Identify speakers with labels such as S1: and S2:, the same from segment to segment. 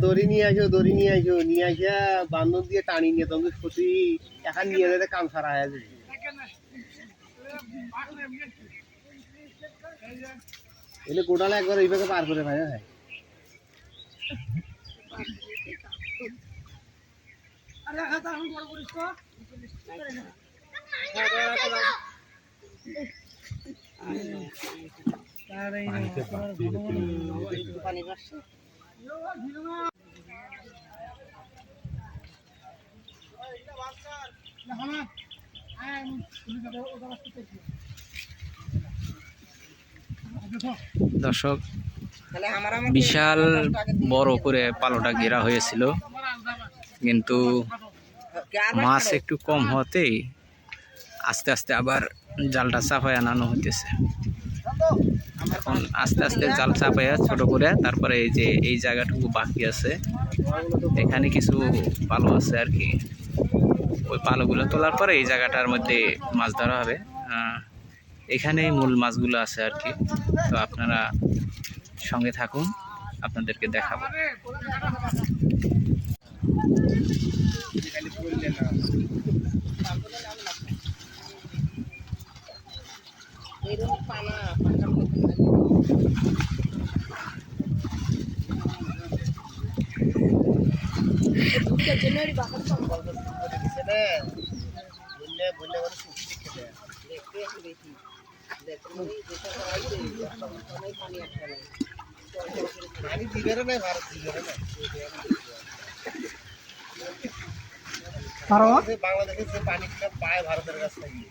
S1: দড়ি নিয়ে আসো, দড়ি নিয়ে আসো, নিয়ে আসা বান্ধব দিয়ে টানি নিয়ে তুমি সত্যি এখন নিয়ে যেতে কাম সারা হয়ে যাবে। এলে গোটালে একবার এইভাবে পার করে ভাই। হ্যাঁ
S2: দর্শক, বিশাল বড় করে পালোটা ঘেরা হয়েছিল, কিন্তু মাছ একটু কম হতেই আস্তে আস্তে আবার জালটা চাপায় আনানো হইতেছে। এখন আস্তে আস্তে জাল চাপাইয়া ছোট করে তারপরে এই যে এই জায়গাটুকু বাকি আছে, এখানে কিছু পালো আছে আর কি, ওই পালোগুলো তোলার পরে এই জায়গাটার মধ্যে মাছ ধরা হবে। এখানেই মূল মাছগুলো আছে আর কি। তো আপনারা সঙ্গে থাকুন, আপনাদেরকে দেখাবো।
S1: বাংলাদেশের যে পানি পায় ভারতের কাছ থেকে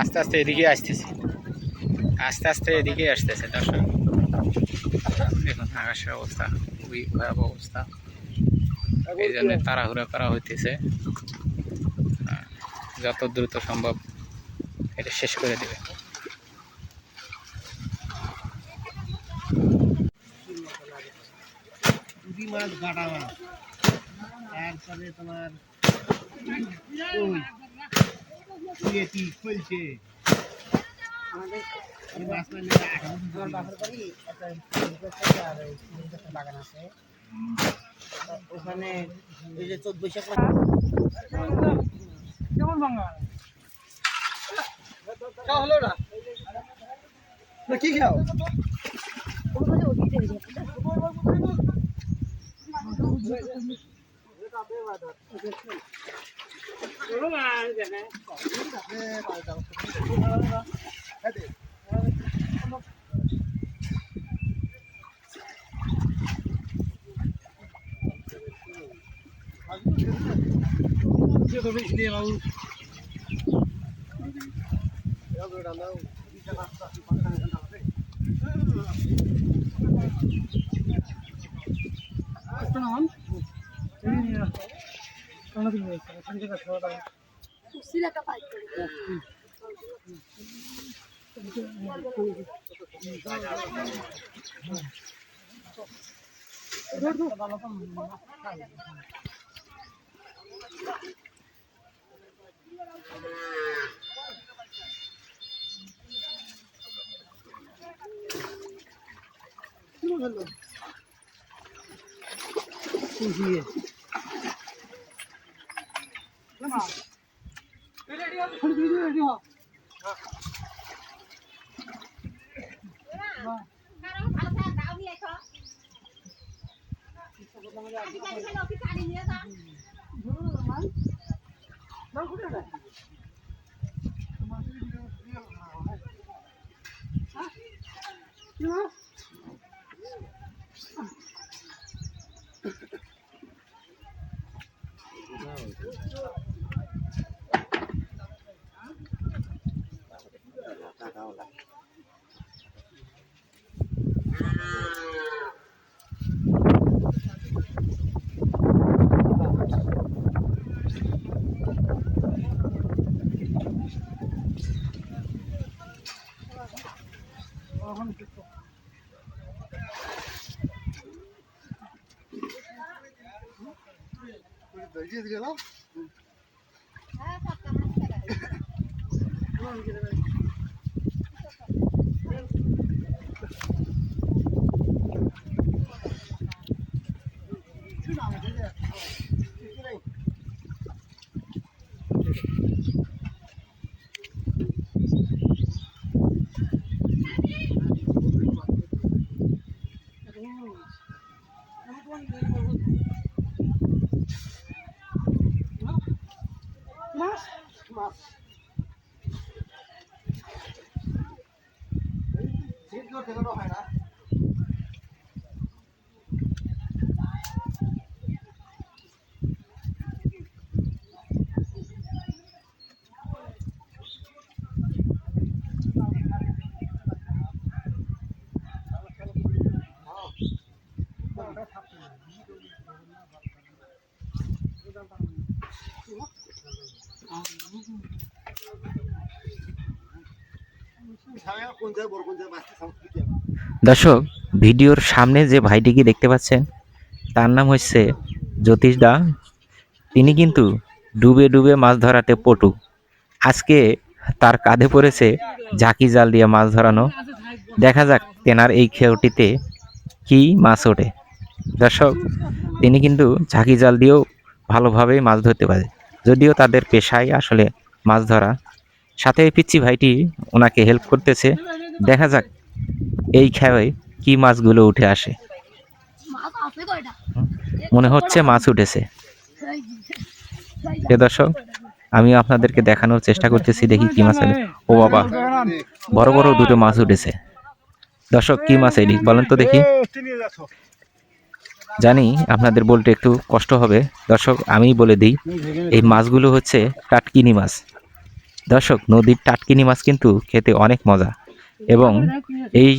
S2: আস্তে আস্তে এদিকে আসতেছে, আস্তে আস্তে এদিকে আসতেছে। দর্শক দেখুন আকাশের অবস্থা খুবই ভয়াবহ অবস্থা, এই জন্য তাড়াহুড়া করা হইতেছে, যত দ্রুত সম্ভব এটা শেষ করে দেবে।
S1: মাছ বাটা মাছ, তারপরে তোমার খুলছে বাগান আছে ওখানে, এই যে 14 বৈশাখ কেমন বাঙাল হলো না কি খাও
S2: দর্শক, ভিডিওর সামনে যে ভাইটিকে দেখতে পাচ্ছেন তার নাম হচ্ছে জ্যোতিষ দা। তিনি কিন্তু ডুবে ডুবে মাছ ধরাতে পটু। আজকে তার কাঁধে পড়েছে ঝাঁকি জাল দিয়ে মাছ ধরানো। দেখা যাক তেনার এই খেউটিতে কি মাছ ওঠে। দর্শক, তিনি কিন্তু ঝাঁকি জাল দিয়েও ভালোভাবেই মাছ ধরতে পারে, যদিও তাদের পেশাই আসলে মাছ ধরা। সাথে পিচ্চি ভাইটি ওনাকে হেল্প করতেছে। দেখা যাক এই খেয়ে কি মাছগুলো উঠে আসে। মনে হচ্ছে মাছ উঠেছে। দর্শক, আমি আপনাদেরকে দেখানোর চেষ্টা করতেছি, দেখি কি মাছ আছে। ও বাবা, বড় বড় দুটো মাছ উঠেছে। দর্শক, কি মাছ এই বলেন তো দেখি। জানি আপনাদের বলতে একটু কষ্ট হবে দর্শক, আমি বলে দিই, এই মাছগুলো হচ্ছে টাটকিনি মাছ। দর্শক, নদীর টাটকিনি মাছ কিন্তু খেতে অনেক মজা, এবং এই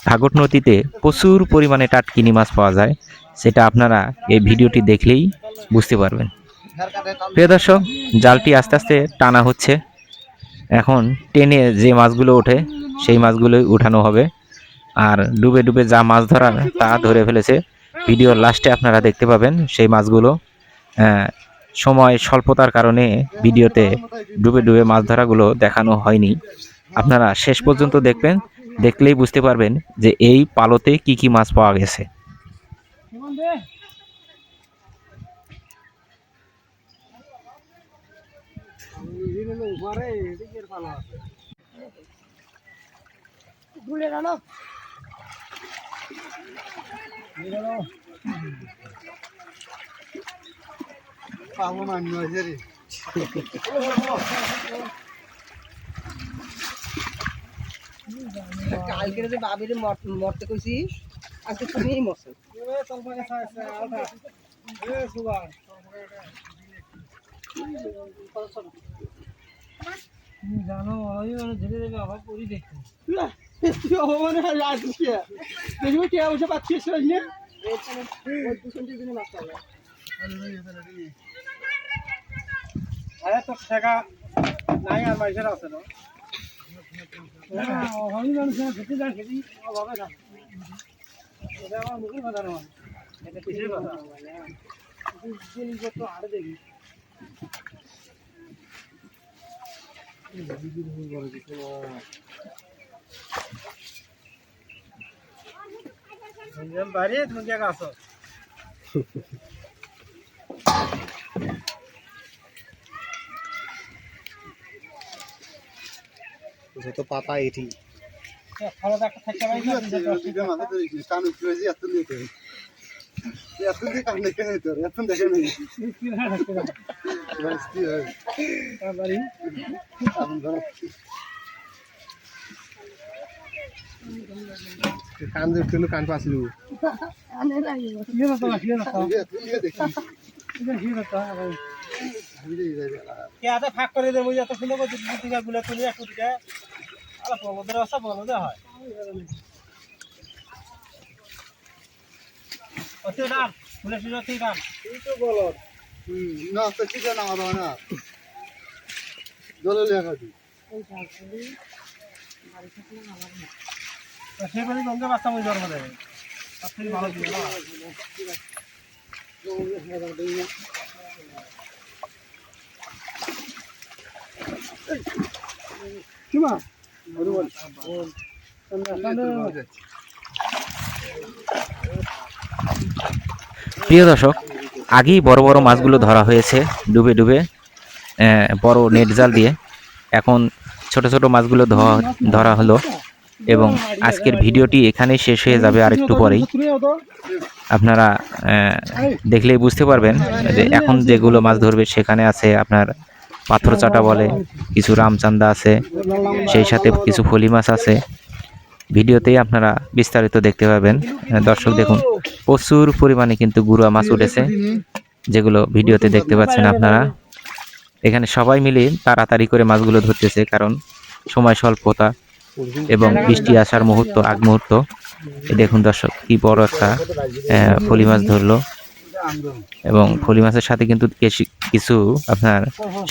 S2: ঘাঘট নদীতে প্রচুর পরিমাণে টাটকিনি মাছ পাওয়া যায়। সেটা আপনারা এই ভিডিওটি দেখলেই বুঝতে পারবেন। প্রিয় দর্শক, জালটি আস্তে আস্তে টানা হচ্ছে। এখন টেনে যে মাছগুলো ওঠে সেই মাছগুলোই উঠানো হবে। আর ডুবে ডুবে যা মাছ ধরার তা ধরে ফেলেছে। ভিডিওর লাস্টে আপনারা দেখতে পাবেন সেই মাছগুলো। সময় স্বল্পতার কারণে ভিডিওতে ডুবে ডুবে মাছ ধরাগুলো দেখানো হয়নি। আপনারা শেষ পর্যন্ত দেখবেন, দেখলেই বুঝতে পারবেন যে এই পালোতে কি কি মাছ পাওয়া গেছে।
S3: কালকে যে বাবির মরতে কইছিস, আজকে তুমিই মরছো। জানো আমি মানে ধীরে ধীরে অভাব করি দেখি দেখবো কে বসে পাচ্ছিস তো টাকা নাই আর পয়সা আছে না অভাবী মানুষের খেতে যান খেতে অভাবে থাক এটা আমার মুখের কথা নয়, এটা কিসের কথা জিনিসপত্র আরে দেখি বাড়ি তুমি জায়গা আছো
S1: যত পাতা এটি
S3: ভালো একটা থাকতে পারি
S1: কান ধরছিল, কান পাছিল
S3: ফাঁক করে দেবো এত সুন্দর গুলো তুলে একটু দিকে বলদের অবস্থা বলদে হয় সেবারে গঙ্গা বাচ্চা মই জন্ম দেবে ভালো
S2: প্রিয় দর্শক, আগেই বড় বড় মাছগুলো ধরা হয়েছে ডুবে ডুবে, বড় নেট জাল দিয়ে। এখন ছোট ছোট মাছগুলো ধরা হলো এবং আজকের ভিডিওটি এখানেই শেষ হয়ে যাবে আর একটু পরেই। আপনারা দেখলেই বুঝতে পারবেন যে এখন যেগুলো মাছ ধরবে সেখানে আছে আপনার পাথর চাটা বলে, কিছু রামচান্দা আছে, সেই সাথে কিছু ফলি মাছ আছে। ভিডিওতেই আপনারা বিস্তারিত দেখতে পাবেন। দর্শক দেখুন, প্রচুর পরিমাণে কিন্তু গুড়া মাছ উঠেছে, যেগুলো ভিডিওতে দেখতে পাচ্ছেন আপনারা। এখানে সবাই মিলে তাড়াতাড়ি করে মাছগুলো ধরতেছে, কারণ সময় স্বল্পতা এবং বৃষ্টি আসার মুহূর্ত আগ মুহূর্ত। দেখুন দর্শক, কি বড় একটা ফলি মাছ ধরলো এবং ফলি মাছের সাথে কিন্তু কিছু আপনার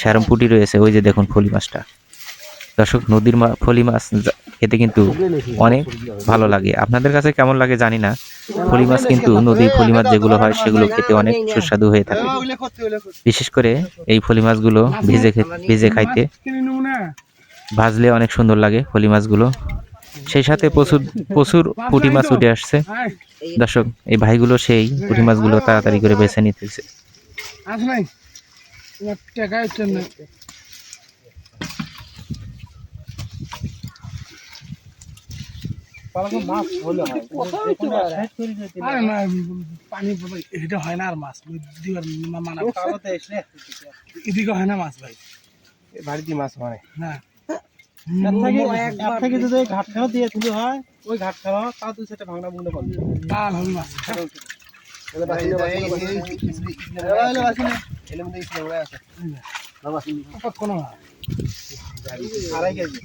S2: শ্যারম পুঁটি রয়েছে। ওই যে দেখুন ফলি মাছটা। দর্শক, নদীর ফলি মাছ খেতে কিন্তু অনেক ভালো লাগে। আপনাদের কাছে কেমন লাগে জানি না। ফলি মাছ কিন্তু নদীর ফলি মাছ যেগুলো হয় সেগুলো খেতে অনেক সুস্বাদু হয়ে থাকে। বিশেষ করে এই ফলি মাছগুলো ভেজে খাইতে, ভাজলে অনেক সুন্দর লাগে ফলি মাছগুলো। সেই সাথে প্রচুর পুঁটি মাছ উঠে আসছে। দর্শক, এই ভাইগুলো সেই পুঁটি মাছগুলো তাড়াতাড়ি করে বেছে নিতেছে।
S3: এটা হয় না আর মাছ এদিকে হয় না মাছ ভাই,
S1: বাড়িতে মাছ মানে
S3: না থেকে যদি ঘাট খাওয়া দিয়ে তুলে হয়, ওই ঘাট খাওয়া তা দুই সেটা ভাঙনা বুঝলে পারবে কাল হবে মাছ। কোনো আড়াই কেজি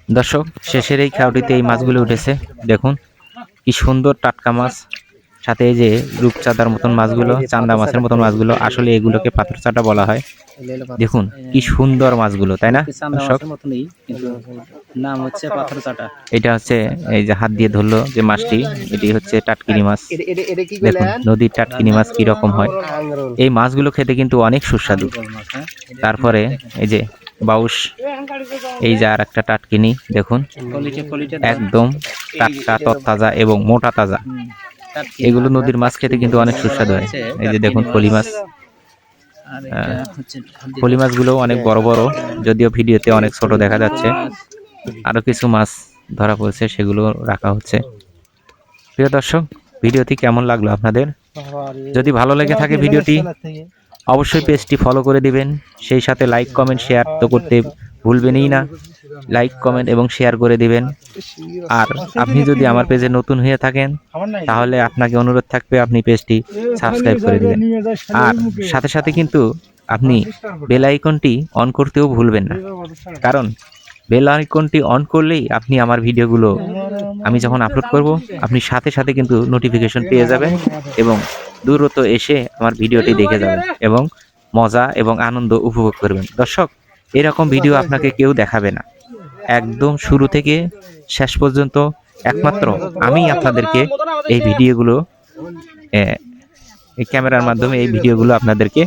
S2: দর্শক, শেষের এই খাওয়াটিতে এই মাছগুলো উঠেছে। দেখুন কি সুন্দর টাটকা মাছ, সাথে এই যে রূপচাঁদার মতন মাছগুলো, চান্দা মাছের মতন মাছগুলো, আসলে এগুলোকে পাথর চাটা বলা হয়। দেখুন কি সুন্দর মাছগুলো, তাই না দর্শক?
S4: নাম হচ্ছে পাথর চাটা।
S2: এটা হচ্ছে এই যে হাত দিয়ে ধরলো যে মাছটি, এটি হচ্ছে টাটকিনি মাছ। দেখুন নদীর টাটকিনি মাছ কি রকম হয়। এই মাছগুলো খেতে কিন্তু অনেক সুস্বাদু। তারপরে এই যে বাউস, এই যে আর একটা টাটকিনি, দেখুন একদম টাটকা তরতাজা এবং মোটা তাজা। এগুলো নদীর মাছ খেতে কিন্তু অনেক সুস্বাদু হয়। এই যে দেখুন ফলি মাছ, ফলি মাছগুলো অনেক বড় বড়, যদিও ভিডিওতে অনেক ছোট দেখা যাচ্ছে। আরো কিছু মাছ ধরা পড়ছে, সেগুলো রাখা হচ্ছে। প্রিয় দর্শক, ভিডিওটি কেমন লাগলো আপনাদের? যদি ভালো লেগে থাকে ভিডিওটি, অবশ্যই পেজটি ফলো করে দিবেন। সেই সাথে লাইক কমেন্ট শেয়ার তো করতে ভুলবেনই না। লাইক কমেন্ট এবং শেয়ার করে দিবেন। আর আপনি যদি আমার পেজে নতুন হয়ে থাকেন, তাহলে আপনাকে অনুরোধ থাকবে আপনি পেজটি সাবস্ক্রাইব করে দিবেন। আর সাথে সাথে কিন্তু আপনি বেল আইকনটি অন করতেও ভুলবেন না, কারণ বেল আইকনটি অন করলেই আপনি আমার ভিডিওগুলো আমি যখন আপলোড করব, আপনি সাথে সাথে কিন্তু নোটিফিকেশন পেয়ে যাবেন এবং দূরত্ব এসে আমার ভিডিওটি দেখে যাবেন এবং মজা এবং আনন্দ উপভোগ করবেন। দর্শক, এরকম ভিডিও আপনাকে কেউ দেখাবে না। একদম শুরু থেকে শেষ পর্যন্ত একমাত্র আমি আপনাদেরকে এই ভিডিওগুলো, এই ক্যামেরার মাধ্যমে এই ভিডিওগুলো আপনাদেরকে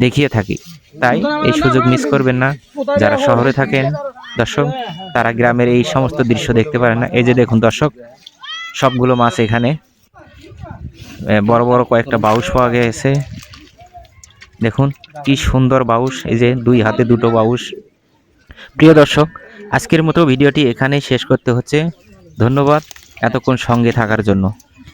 S2: দেখিয়ে থাকি। তাই এই সুযোগ মিস করবেন না। যারা শহরে থাকেন দর্শক, তারা গ্রামের এই সমস্ত দৃশ্য দেখতে পারেন না। এই যে দেখুন দর্শক, সবগুলো মাছ এখানে, বড় বড় কয়েকটা বাউস পাওয়া গেছে। দেখুন কি সুন্দর বাউস, এই যে দুই হাতে দুটো বাউস। প্রিয় দর্শক, আজকের মতো ভিডিওটি এখানেই শেষ করতে হচ্ছে। ধন্যবাদ এতক্ষণ সঙ্গে থাকার জন্য।